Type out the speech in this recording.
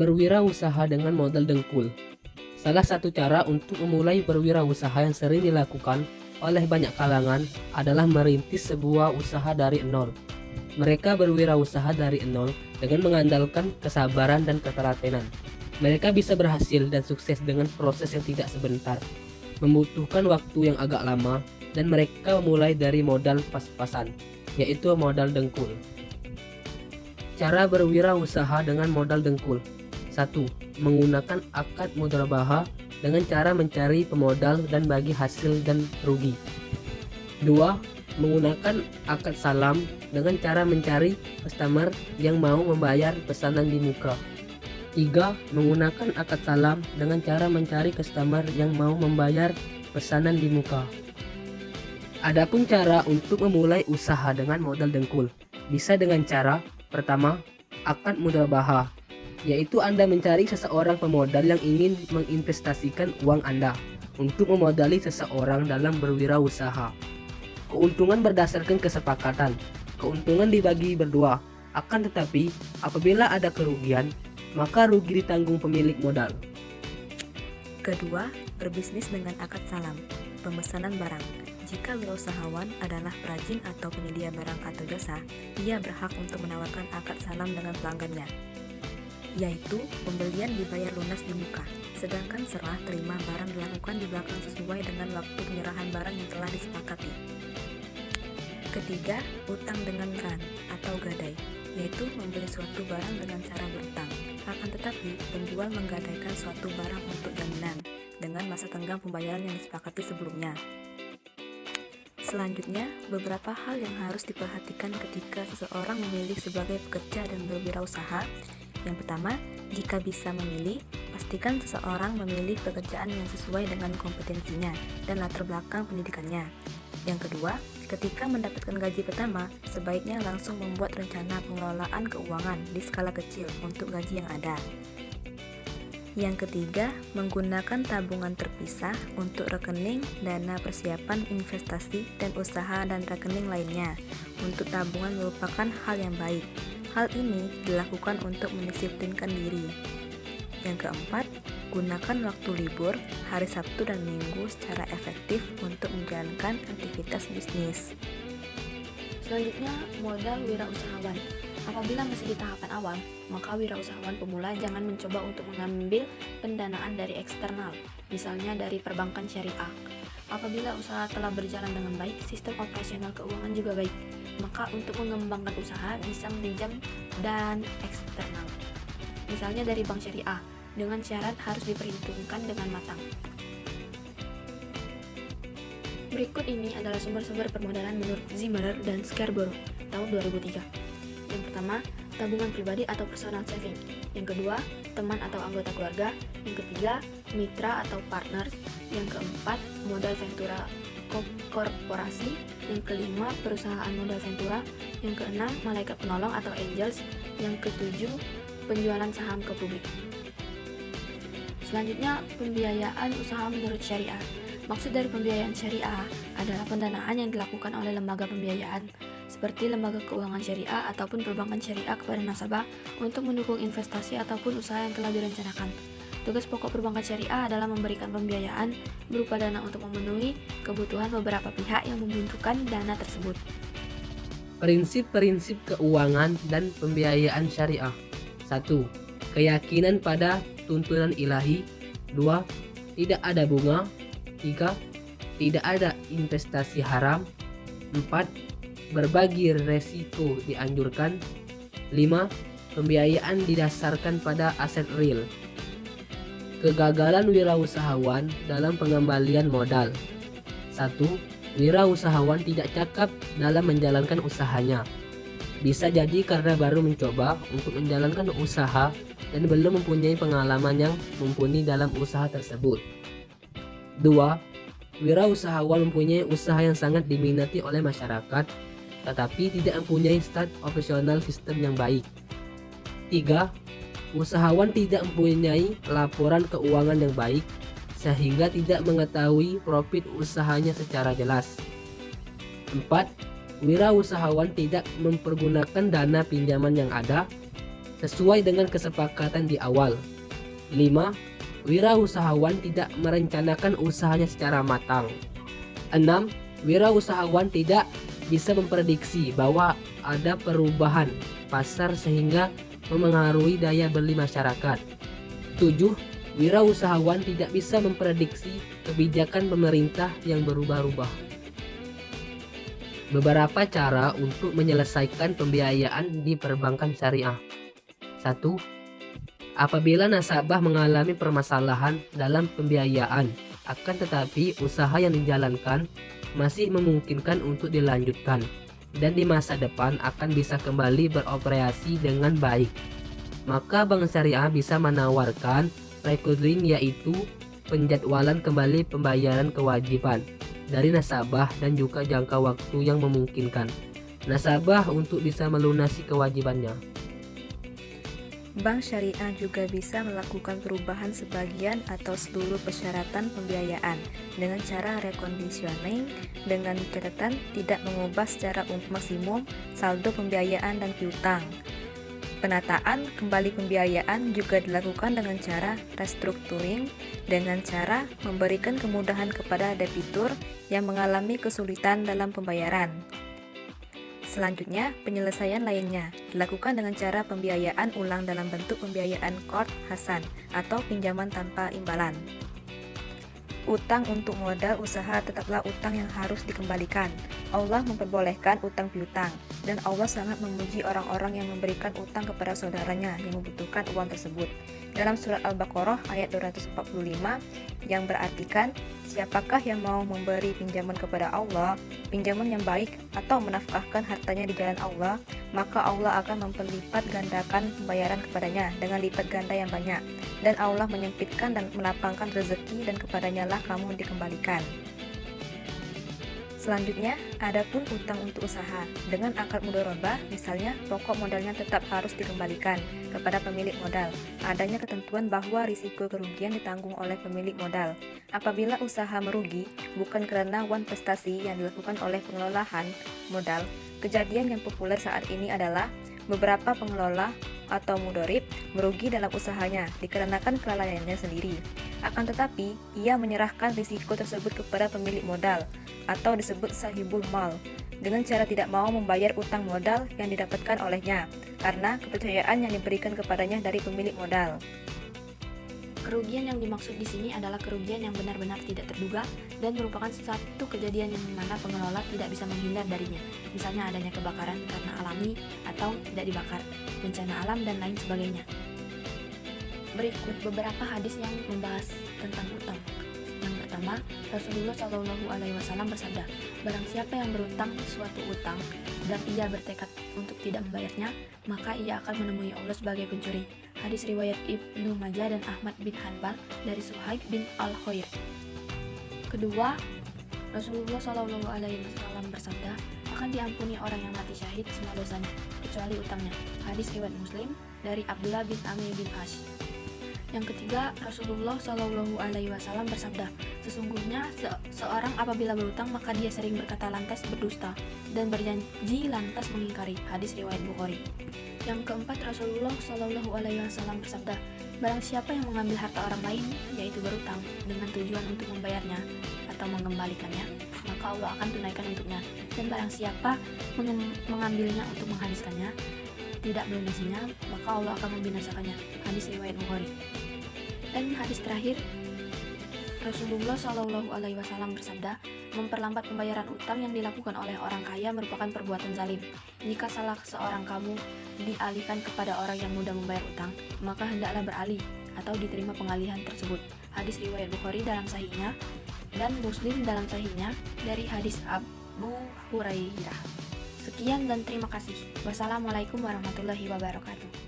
Berwirausaha dengan modal dengkul. Salah satu cara untuk memulai berwirausaha yang sering dilakukan oleh banyak kalangan adalah merintis sebuah usaha dari nol. Mereka berwirausaha dari nol dengan mengandalkan kesabaran dan ketelatenan. Mereka bisa berhasil dan sukses dengan proses yang tidak sebentar, membutuhkan waktu yang agak lama, dan mereka memulai dari modal pas-pasan, yaitu modal dengkul. Cara berwirausaha dengan modal dengkul. 1. Menggunakan akad mudharabah dengan cara mencari pemodal dan bagi hasil dan rugi. 2. Menggunakan akad salam dengan cara mencari customer yang mau membayar pesanan di muka. 3. Menggunakan akad salam dengan cara mencari customer yang mau membayar pesanan di muka. Adapun cara untuk memulai usaha dengan modal dengkul bisa dengan cara pertama, akad mudharabah, yaitu Anda mencari seseorang pemodal yang ingin menginvestasikan uang Anda untuk memodali seseorang dalam berwirausaha. Keuntungan berdasarkan kesepakatan. Keuntungan dibagi berdua, akan tetapi apabila ada kerugian, maka rugi ditanggung pemilik modal. Kedua, berbisnis dengan akad salam, pemesanan barang. Jika wirausahawan adalah perajin atau penyedia barang atau jasa, ia berhak untuk menawarkan akad salam dengan pelanggannya, yaitu pembelian dibayar lunas di muka, sedangkan serah terima barang dilakukan di belakang sesuai dengan waktu penyerahan barang yang telah disepakati. Ketiga, utang dengan ran atau gadai, yaitu membeli suatu barang dengan cara berutang. Akan tetapi, penjual menggadaikan suatu barang untuk jaminan dengan masa tenggang pembayaran yang disepakati sebelumnya. Selanjutnya, beberapa hal yang harus diperhatikan ketika seseorang memilih sebagai pekerja dan berwirausaha. Yang pertama, jika bisa memilih, pastikan seseorang memilih pekerjaan yang sesuai dengan kompetensinya dan latar belakang pendidikannya. Yang kedua, ketika mendapatkan gaji pertama, sebaiknya langsung membuat rencana pengelolaan keuangan di skala kecil untuk gaji yang ada. Yang ketiga, menggunakan tabungan terpisah untuk rekening, dana persiapan investasi dan usaha dan rekening lainnya. Untuk tabungan merupakan hal yang baik. Hal ini dilakukan untuk mendisiplinkan diri. Yang keempat, gunakan waktu libur, hari Sabtu dan Minggu secara efektif untuk menjalankan aktivitas bisnis. Selanjutnya, modal wirausahawan. Apabila masih di tahapan awal, maka wirausahawan pemula jangan mencoba untuk mengambil pendanaan dari eksternal, misalnya dari perbankan syariah. Apabila usaha telah berjalan dengan baik, sistem operasional keuangan juga baik, maka untuk mengembangkan usaha bisa meminjam dan eksternal, misalnya dari bank syariah, dengan syarat harus diperhitungkan dengan matang. Berikut ini adalah sumber-sumber permodalan menurut Zimmer dan Scarborough tahun 2003. Yang pertama, tabungan pribadi atau personal saving. Yang kedua, teman atau anggota keluarga. Yang ketiga, mitra atau partners. Yang keempat, modal ventura korporasi. Yang kelima, perusahaan modal ventura. Yang keenam, malaikat penolong atau angels. Yang ketujuh, penjualan saham ke publik. Selanjutnya, pembiayaan usaha menurut syariah. Maksud dari pembiayaan syariah adalah pendanaan yang dilakukan oleh lembaga pembiayaan seperti lembaga keuangan syariah ataupun perbankan syariah kepada nasabah untuk mendukung investasi ataupun usaha yang telah direncanakan. Tugas pokok perbankan syariah adalah memberikan pembiayaan berupa dana untuk memenuhi kebutuhan beberapa pihak yang membutuhkan dana tersebut. Prinsip-prinsip keuangan dan pembiayaan syariah. 1. Keyakinan pada tuntunan ilahi. 2. Tidak ada bunga. 3. Tidak ada investasi haram. 4. Berbagi resiko dianjurkan. 5. Pembiayaan didasarkan pada aset real. Kegagalan wirausahawan dalam pengembalian modal. 1. Wirausahawan tidak cakap dalam menjalankan usahanya. Bisa jadi karena baru mencoba untuk menjalankan usaha dan belum mempunyai pengalaman yang mumpuni dalam usaha tersebut. 2. Wirausahawan mempunyai usaha yang sangat diminati oleh masyarakat, tetapi tidak mempunyai start operasional sistem yang baik. 3. Usahawan tidak mempunyai laporan keuangan yang baik, sehingga tidak mengetahui profit usahanya secara jelas. 4. Wirausahawan tidak mempergunakan dana pinjaman yang ada, sesuai dengan kesepakatan di awal. 5. Wirausahawan tidak merencanakan usahanya secara matang. 6. Wirausahawan tidak bisa memprediksi bahwa ada perubahan pasar sehingga memengaruhi daya beli masyarakat. 7. Wirausahawan tidak bisa memprediksi kebijakan pemerintah yang berubah-ubah. Beberapa cara untuk menyelesaikan pembiayaan di perbankan syariah. 1. Apabila nasabah mengalami permasalahan dalam pembiayaan, akan tetapi usaha yang dijalankan masih memungkinkan untuk dilanjutkan dan di masa depan akan bisa kembali beroperasi dengan baik, maka Bank Syariah bisa menawarkan restructuring, yaitu penjadwalan kembali pembayaran kewajiban dari nasabah dan juga jangka waktu yang memungkinkan nasabah untuk bisa melunasi kewajibannya. Bank Syariah juga bisa melakukan perubahan sebagian atau seluruh persyaratan pembiayaan dengan cara reconditioning, dengan catatan tidak mengubah secara maksimum saldo pembiayaan dan piutang. Penataan kembali pembiayaan juga dilakukan dengan cara restructuring, dengan cara memberikan kemudahan kepada debitur yang mengalami kesulitan dalam pembayaran. Selanjutnya, penyelesaian lainnya dilakukan dengan cara pembiayaan ulang dalam bentuk pembiayaan qard hasan atau pinjaman tanpa imbalan. Utang untuk modal usaha tetaplah utang yang harus dikembalikan. Allah memperbolehkan utang piutang, dan Allah sangat memuji orang-orang yang memberikan utang kepada saudaranya yang membutuhkan uang tersebut. Dalam surat Al-Baqarah ayat 245 yang berartikan, siapakah yang mau memberi pinjaman kepada Allah, pinjaman yang baik atau menafkahkan hartanya di jalan Allah, maka Allah akan memperlipat gandakan pembayaran kepadanya dengan lipat ganda yang banyak, dan Allah menyempitkan dan melapangkan rezeki, dan kepadanya lah kamu dikembalikan. Selanjutnya, adapun utang untuk usaha dengan akad mudharabah, misalnya pokok modalnya tetap harus dikembalikan kepada pemilik modal. Adanya ketentuan bahwa risiko kerugian ditanggung oleh pemilik modal. Apabila usaha merugi bukan karena wan prestasi yang dilakukan oleh pengelolaan modal, kejadian yang populer saat ini adalah beberapa pengelola atau mudharib merugi dalam usahanya dikarenakan kelalaiannya sendiri. Akan tetapi, ia menyerahkan risiko tersebut kepada pemilik modal atau disebut sahibul mal dengan cara tidak mau membayar utang modal yang didapatkan olehnya karena kepercayaan yang diberikan kepadanya dari pemilik modal. Kerugian yang dimaksud di sini adalah kerugian yang benar-benar tidak terduga dan merupakan satu kejadian yang mana pengelola tidak bisa menghindar darinya. Misalnya adanya kebakaran karena alami atau tidak dibakar, bencana alam dan lain sebagainya. Berikut beberapa hadis yang membahas tentang utang. Yang pertama, Rasulullah Shallallahu Alaihi Wasallam bersabda, barang siapa yang berutang suatu utang dan ia bertekad untuk tidak membayarnya, maka ia akan menemui Allah sebagai pencuri. Hadis riwayat Ibnu Majah dan Ahmad bin Hanbal dari Suhaib bin Al-Khair. Kedua, Rasulullah Shallallahu Alaihi Wasallam bersabda, akan diampuni orang yang mati syahid semua dosanya kecuali utangnya. Hadis riwayat Muslim dari Abdullah bin Amr bin Ash. Yang ketiga, Rasulullah Shallallahu Alaihi Wasallam bersabda, sesungguhnya seorang apabila berutang maka dia sering berkata lantas berdusta dan berjanji lantas mengingkari. Hadis riwayat Bukhari. Yang keempat, Rasulullah Shallallahu Alaihi Wasallam bersabda, barang siapa yang mengambil harta orang lain, yaitu berutang dengan tujuan untuk membayarnya atau mengembalikannya, maka Allah akan tunaikan untuknya. Dan barang siapa mengambilnya untuk menghabiskannya, tidak melunasinya, maka Allah akan membinasakannya. Hadis riwayat Bukhari. Dan hadis terakhir, Rasulullah Shallallahu Alaihi Wasallam bersabda, memperlambat pembayaran utang yang dilakukan oleh orang kaya merupakan perbuatan zalim. Jika salah seorang kamu dialihkan kepada orang yang mudah membayar utang, maka hendaklah beralih atau diterima pengalihan tersebut. Hadis riwayat Bukhari dalam sahihnya dan Muslim dalam sahihnya dari hadis Abu Hurairah. Sekian dan terima kasih. Wassalamualaikum warahmatullahi wabarakatuh.